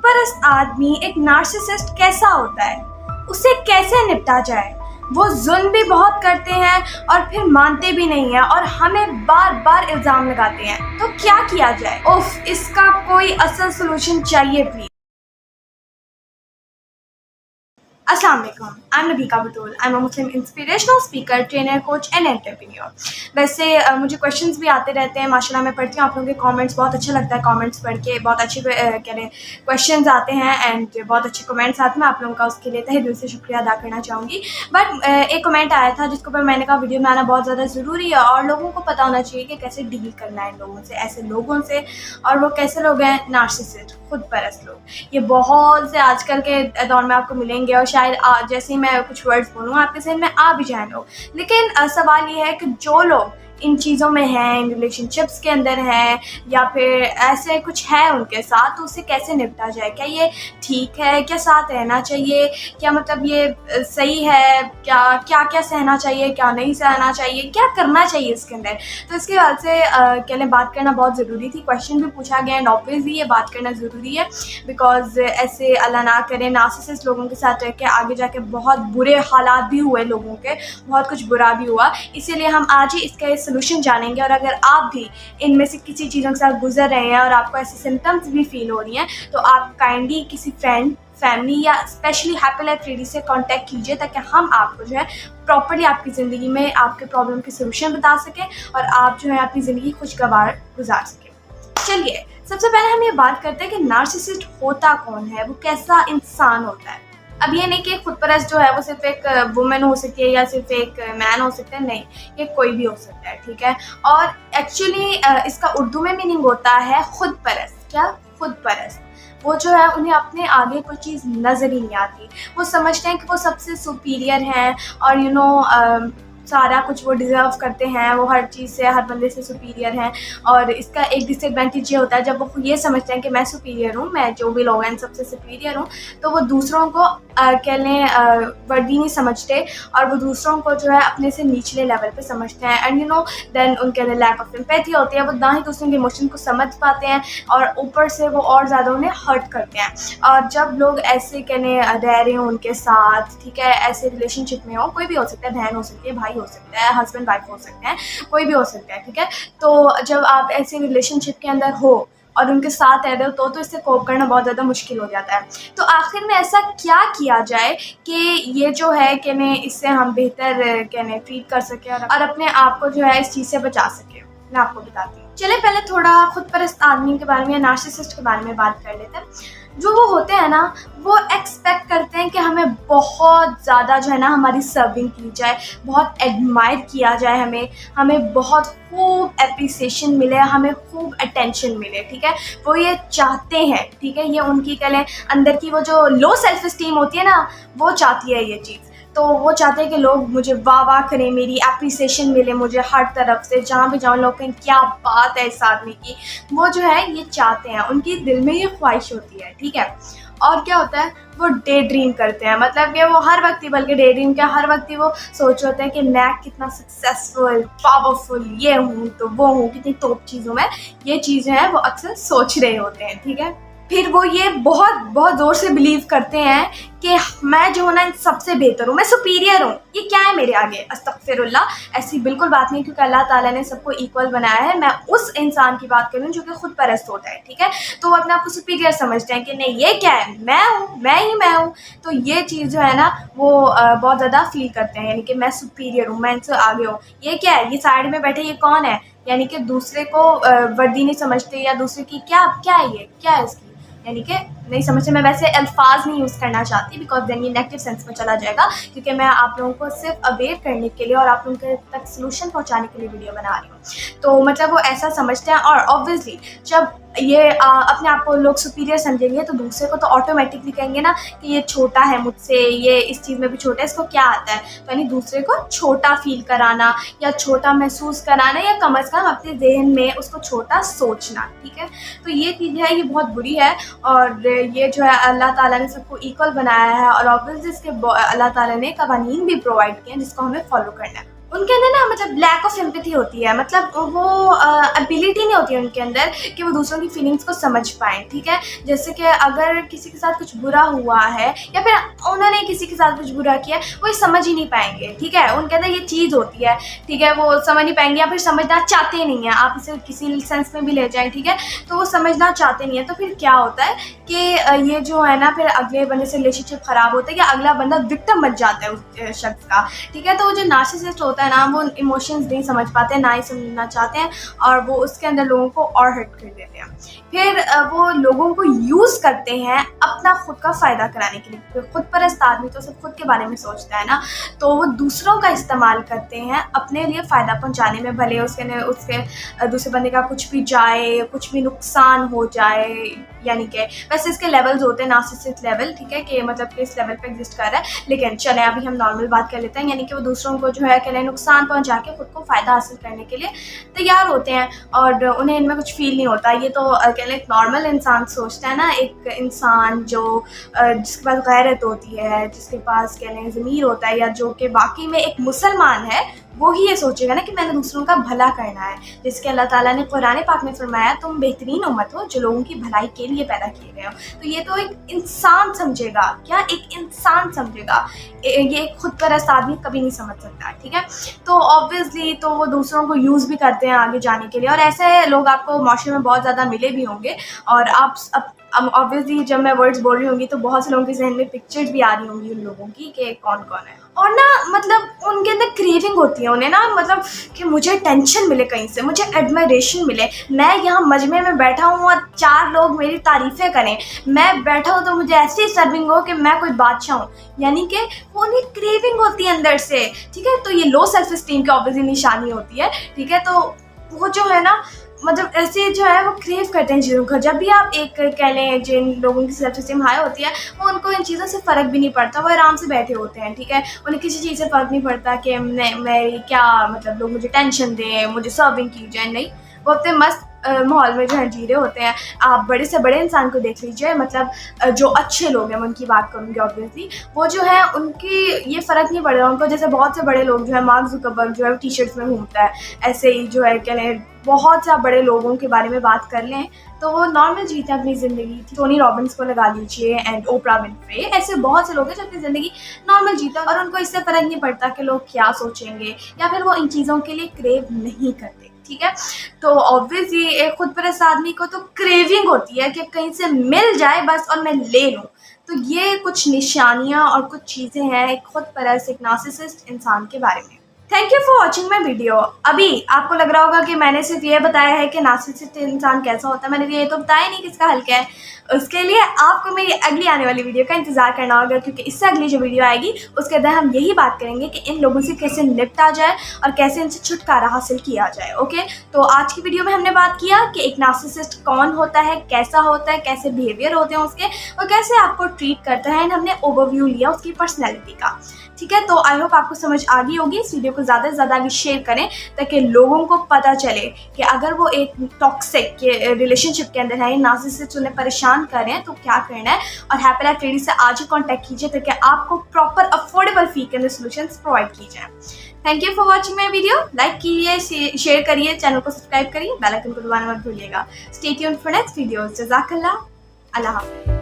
खुदपरस्त आदमी, एक नार्सिसिस्ट कैसा होता है, उसे कैसे निपटा जाए। वो जुल्म भी बहुत करते हैं और फिर मानते भी नहीं हैं और हमें बार बार इल्ज़ाम लगाते हैं। तो क्या किया जाए? उफ, इसका कोई असल सोल्यूशन चाहिए प्लीज। अस्सलाम वालेकुम, I am Nabika Batool. I am a Muslim inspirational speaker, trainer, coach and entrepreneur. वैसे मुझे क्वेश्चंस भी आते रहते हैं, माशाल्लाह मैं पढ़ती हूँ आप लोगों के कमेंट्स, बहुत अच्छा लगता है कमेंट्स पढ़ के, बहुत अच्छे कह रहे क्वेश्चंस आते हैं एंड बहुत अच्छे कमेंट्स आते हैं। मैं आप लोगों का उसके लिए तहे दिल से शुक्रिया अदा करना चाहूँगी। बट एक कमेंट आया था जिसके ऊपर मैंने कहा वीडियो बनाना बहुत ज़्यादा ज़रूरी है और लोगों को पता होना चाहिए कि कैसे डील करना है इन लोगों से, ऐसे लोगों से। और वो कैसे लोग हैं? नार्सिसिस्ट, खुदपरस्त लोग। ये बहुत से आजकल के दौर में आपको मिलेंगे और शायद जैसे ही मैं कुछ वर्ड्स बोलूँ आपके समझ में आ भी जाए लोग। लेकिन सवाल ये है कि जो लोग इन चीज़ों में हैं, इन रिलेशनशिप्स के अंदर हैं या फिर ऐसे कुछ है उनके साथ, तो उसे कैसे निपटा जाए? क्या ये ठीक है? क्या साथ रहना चाहिए? क्या मतलब ये सही है? क्या क्या क्या सहना चाहिए, क्या नहीं सहना चाहिए, क्या करना चाहिए इसके अंदर? तो इसके बाद से कह लें बात करना बहुत ज़रूरी थी। क्वेश्चन भी पूछा गया एंड ऑब्वियसली ये बात करना ज़रूरी है बिकॉज ऐसे अल्लाह ना करे नार्सिसिस्ट लोगों के साथ रह के आगे जाके बहुत बुरे हालात भी हुए लोगों के, बहुत कुछ बुरा भी हुआ। इसीलिए हम आज ही इसका सोल्यूशन जानेंगे और अगर आप भी इनमें से किसी चीज़ों के साथ गुजर रहे हैं और आपको ऐसी सिम्टम्स भी फील हो रही हैं तो आप काइंडली किसी फ्रेंड, फैमिली या स्पेशली हैप्पी लाइफ रेडी से कांटेक्ट कीजिए ताकि हम आपको जो है प्रॉपर्ली आपकी ज़िंदगी में आपके प्रॉब्लम के सोल्यूशन बता सकें और आप जो है अपनी ज़िंदगी खुशगवार गुजार सकें। चलिए सबसे पहले हम ये बात करते हैं कि नार्सिसिस्ट होता कौन है, वो कैसा इंसान होता है। अब ये नहीं कि खुदपरस्त जो है वो सिर्फ एक वुमेन हो सकती है या सिर्फ एक मैन हो सकता है, नहीं, ये कोई भी हो सकता है, ठीक है। और एक्चुअली इसका उर्दू में मीनिंग होता है खुदपरस्त। क्या? खुदपरस्त। वो जो है उन्हें अपने आगे कोई चीज़ नज़र ही नहीं आती, वो समझते हैं कि वो सबसे सुपीरियर हैं और सारा कुछ वो डिज़र्व करते हैं, वो हर चीज़ से, हर बंदे से सुपीरियर हैं। और इसका एक डिसएडवांटेज ये होता है जब वो ये समझते हैं कि मैं सुपीरियर हूँ, मैं जो भी लोग हैं सबसे सुपीरियर हूँ, तो वो दूसरों को कह लें वर्दी नहीं समझते और वो दूसरों को जो है अपने से निचले लेवल पे समझते हैं। एंड देन उनके अंदर लैक ऑफ एम्पैथी होती है, वो ना ही दूसरों के इमोशन को समझ पाते हैं और ऊपर से वो और ज़्यादा उन्हें हर्ट करते हैं। और जब लोग ऐसे कहने रह रहे हों उनके साथ, ठीक है, ऐसे रिलेशनशिप में हो, कोई भी हो सकता है, बहन हो सकती है, भाई हो सकता है, हस्बैंड वाइफ हो सकते हैं, कोई भी हो सकता है, ठीक है। तो जब आप ऐसे रिलेशनशिप के अंदर हो और उनके साथ रह रहे हो तो इससे कोप करना बहुत ज़्यादा मुश्किल हो जाता है। तो आखिर में ऐसा क्या किया जाए कि ये जो है कहने इससे हम बेहतर कहने ट्रीट कर सकें और अपने आप को जो है इस चीज़ से बचा सकें? मैं आपको बताती हूँ। चलिए पहले थोड़ा खुदपरस्त आदमी के बारे में या नार्सिसिस्ट के बारे में बात कर लेते हैं। जो वो होते हैं ना, वो एक्सपेक्ट करते हैं कि हमें बहुत ज़्यादा जो है ना हमारी सर्विंग की जाए, बहुत एडमायर किया जाए, हमें बहुत खूब एप्रिसिएशन मिले, हमें खूब अटेंशन मिले, ठीक है। वो ये चाहते हैं, ठीक है, ये उनकी कह लें अंदर की वो जो लो सेल्फ इस्टीम होती है ना, वो चाहती है ये चीज़। तो वो चाहते हैं कि लोग मुझे वाह वाह करें, मेरी एप्रिसिएशन मिले मुझे हर तरफ से, जहाँ भी जाऊँ लोग कहें क्या बात है इस आदमी की। वो जो है ये चाहते हैं, उनकी दिल में ये ख्वाहिश होती है, ठीक है। और क्या होता है, वो डे ड्रीम करते हैं, मतलब कि वो हर वक्त ही, बल्कि डे ड्रीम क्या, हर वक्त ही वो सोच होते हैं कि मैं कितना सक्सेसफुल, पावरफुल, ये हूँ तो वो हूँ, कितनी टॉप चीज़ों में, ये चीज़ें हैं वो अक्सर सोच रहे होते हैं, ठीक है। फिर वो ये बहुत बहुत ज़ोर से बिलीव करते हैं कि मैं जो हूँ ना सबसे बेहतर हूँ, मैं सुपीरियर हूँ, ये क्या है मेरे आगे। अस्तगफिरुल्लाह, ऐसी बिल्कुल बात नहीं, क्योंकि अल्लाह ताला ने सबको इक्वल बनाया है। मैं उस इंसान की बात कर रही हूँ जो कि खुदपरस्त होता है, ठीक है। तो वो अपने आप को सुपीरियर समझते हैं कि नहीं ये क्या है, मैं हूँ, मैं ही मैं हूँ। तो ये चीज़ जो है ना वो बहुत ज़्यादा फील करते हैं, यानी कि मैं सुपीरियर हूँ, मैं इनसे आगे हूँ। ये क्या है, ये साइड में बैठे ये कौन है, यानी कि दूसरे को वर्दी नहीं समझते या दूसरे की क्या है, ये क्या है इसकी, यानी कि नहीं समझते। मैं वैसे अल्फाज नहीं यूज़ करना चाहती बिकॉज देन ये नेगेटिव सेंस में चला जाएगा, क्योंकि मैं आप लोगों को सिर्फ अवेयर करने के लिए और आप लोगों तक सोल्यूशन पहुंचाने के लिए वीडियो बना रही हूँ। तो मतलब वो ऐसा समझते हैं और ऑब्वियसली जब ये अपने आप को लोग सुपीरियर समझेंगे तो दूसरे को तो ऑटोमेटिकली कहेंगे ना कि ये छोटा है मुझसे, ये इस चीज़ में भी छोटा है, इसको क्या आता है। तो यानी दूसरे को छोटा फील कराना या छोटा महसूस कराना या कम अज़ कम अपने जहन में उसको छोटा सोचना, ठीक है। तो ये चीज़ है, ये बहुत बुरी है और ये जो है अल्लाह ताला ने सबको इक्वल बनाया है और ऑब्वियसली इसके अल्लाह ताला ने कवानीन भी प्रोवाइड किए हैं जिसको हमें फॉलो करना है। उनके अंदर ना मतलब लैक ऑफ एम्पैथी होती है, मतलब वो एबिलिटी नहीं होती है उनके अंदर कि वो दूसरों की फीलिंग्स को समझ पाएँ, ठीक है। जैसे कि अगर किसी के साथ कुछ बुरा हुआ है या फिर उन्होंने किसी के साथ कुछ बुरा किया, वो ये समझ ही नहीं पाएंगे, ठीक है। उनके अंदर ये चीज़ होती है, ठीक है, वो समझ नहीं पाएंगे या फिर समझना चाहते नहीं हैं। आप इसे किसी सेंस में भी ले जाएँ, ठीक है, तो वो समझना चाहते नहीं है। तो फिर क्या होता है कि ये जो है ना, फिर अगले बंदे से रिलेशनशिप ख़राब होता है या अगला बंदा विक्टिम बन जाता है उस शख्स का, ठीक है। तो वो जो नार्सिसिस्ट होता है ना, वो इमोशंस नहीं समझ पाते, ना ही समझना चाहते हैं, और वो उसके अंदर लोगों को और हर्ट कर देते हैं। फिर वो लोगों को यूज़ करते हैं अपना खुद का फ़ायदा कराने के लिए। खुद परस्त आदमी तो सिर्फ खुद के बारे में सोचता है ना, तो वो दूसरों का इस्तेमाल करते हैं अपने लिए फ़ायदा पहुंचाने में। भले उसके दूसरे बंदे का कुछ भी जाए, कुछ भी नुकसान हो जाए, यानी कि वैसे इसके लेवल्स होते हैं, नार्सिसिस्ट लेवल, ठीक है, कि मतलब कि इस लेवल पे एग्जिस्ट कर रहा है। लेकिन चले अभी हम नॉर्मल बात कर लेते हैं, यानी कि वो दूसरों को जो है कहले नुकसान पहुंचा के खुद को फ़ायदा हासिल करने के लिए तैयार होते हैं, और उन्हें इनमें कुछ फील नहीं होता। ये तो कहले एक नॉर्मल इंसान सोचता है ना, एक इंसान जो जिसके पास गैरत होती है, जिसके पास कहले ज़मीर होता है, या जो कि बाकी में एक मुसलमान है, वो ही ये सोचेगा ना कि मैंने दूसरों का भला करना है। जिसके अल्लाह ताला ने कुरान पाक में फरमाया, तुम बेहतरीन उम्मत हो जो लोगों की भलाई के लिए पैदा किए गए हो। तो ये तो एक इंसान समझेगा, क्या एक इंसान समझेगा, ये एक खुद परस्त आदमी कभी नहीं समझ सकता, ठीक है। तो ऑब्वियसली तो वो दूसरों को यूज़ भी करते हैं आगे जाने के लिए, और ऐसे लोग आपको माशरे में बहुत ज़्यादा मिले भी होंगे। और आप अब ऑब्वियसली जब मैं वर्ड्स बोल रही होंगी तो बहुत से लोगों के जहन में पिक्चर्स भी आ रही होंगी उन लोगों की कि कौन कौन है। और ना मतलब उनके अंदर क्रेविंग होती है, उन्हें ना मतलब कि मुझे टेंशन मिले कहीं से, मुझे एडमायरेशन मिले, मैं यहाँ मजमे में बैठा हूँ और 4 लोग मेरी तारीफ़ें करें, मैं बैठा हूँ तो मुझे ऐसी सर्विंग हो कि मैं कोई बादशाह हूँ, यानी कि वो उन्हें क्रेविंग होती है अंदर से, ठीक है। तो ये लो सेल्फ इस्टीम की ऑब्वियसली निशानी होती है, ठीक है। तो वो जो है ना, मतलब ऐसे जो है वो क्रेव करते हैं चीज़ों को। जब भी आप एक कह लें जिन लोगों की सेल्फ इस्टीम हाई होती है, वो उनको इन चीज़ों से फ़र्क भी नहीं पड़ता, वो आराम से बैठे होते हैं, ठीक है। उन्हें किसी चीज़ से फ़र्क नहीं पड़ता कि मैं क्या मतलब लोग मुझे टेंशन दें, मुझे सर्विंग की जाए, नहीं। वो अपने मस्त माहौल में जो है जी रहे होते हैं। आप बड़े से बड़े इंसान को देख लीजिए, मतलब जो अच्छे लोग हैं, मैं उनकी बात करूँगी ऑब्वियसली, वो जो है उनकी ये फ़र्क नहीं पड़ रहा उनको। जैसे बहुत से बड़े लोग जो है, मार्क ज़ुकरबर्ग जो है टी शर्ट्स में घूमता है, ऐसे ही जो है कह बहुत सा बड़े लोगों के बारे में बात कर लें तो वो नॉर्मल जीते हैं अपनी ज़िंदगी। टोनी रॉबिन्स को लगा लीजिए एंड ओपरा विनफ्रे, ऐसे बहुत से लोग हैं जो अपनी ज़िंदगी नॉर्मल जीते हैं और उनको इससे फ़र्क नहीं पड़ता कि लोग क्या सोचेंगे, या फिर वो इन चीज़ों के लिए क्रेव नहीं करते, ठीक है। तो ऑब्वियसली एक खुद परस्त आदमी को तो क्रेविंग होती है कि कहीं से मिल जाए बस और मैं ले लूँ। तो ये कुछ निशानियाँ और कुछ चीज़ें हैं एक खुद परस्त, एक नार्सिसिस्ट इंसान के बारे में। Thank you for watching my video. अभी आपको लग रहा होगा कि मैंने सिर्फ ये बताया है कि नार्सिसिस्ट इंसान कैसा होता है, मैंने ये तो बताया नहीं किसका हल क्या है। उसके लिए आपको मेरी अगली आने वाली वीडियो का इंतज़ार करना होगा, क्योंकि इससे अगली जो वीडियो आएगी उसके अंदर हम यही बात करेंगे कि इन लोगों से कैसे निपटा जाए और कैसे इनसे छुटकारा हासिल किया जाए। ओके, तो आज की वीडियो में हमने बात किया कि एक नार्सिसिस्ट कौन होता है, कैसा होता है, कैसे बिहेवियर होते हैं उसके, और कैसे आपको ट्रीट करता है, एंड हमने ओवरव्यू लिया उसकी पर्सनैलिटी का, ठीक है। तो आई होप आपको समझ आ गई होगी। इस वीडियो को ज़्यादा से ज़्यादा आगे शेयर करें ताकि लोगों को पता चले कि अगर वो एक टॉक्सिक के रिलेशनशिप के अंदर है, नार्सिसिस्ट उन्हें परेशान कर रहे हैं, तो क्या करना है। और हैप्पी लाइफ लेडी से आज ही कॉन्टैक्ट कीजिए ताकि आपको प्रॉपर अफोर्डेबल फी के अंदर सोल्यूशंस प्रोवाइड की जाए। Thank you for watching my video. Like कीजिए, शेयर करिए, चैनल को सब्सक्राइब करिए, बेल आइकन को दबाना मत भूलिएगा। Stay tuned for next videos. जज़ाकल्लाह, अल्लाह हाफ़िज़।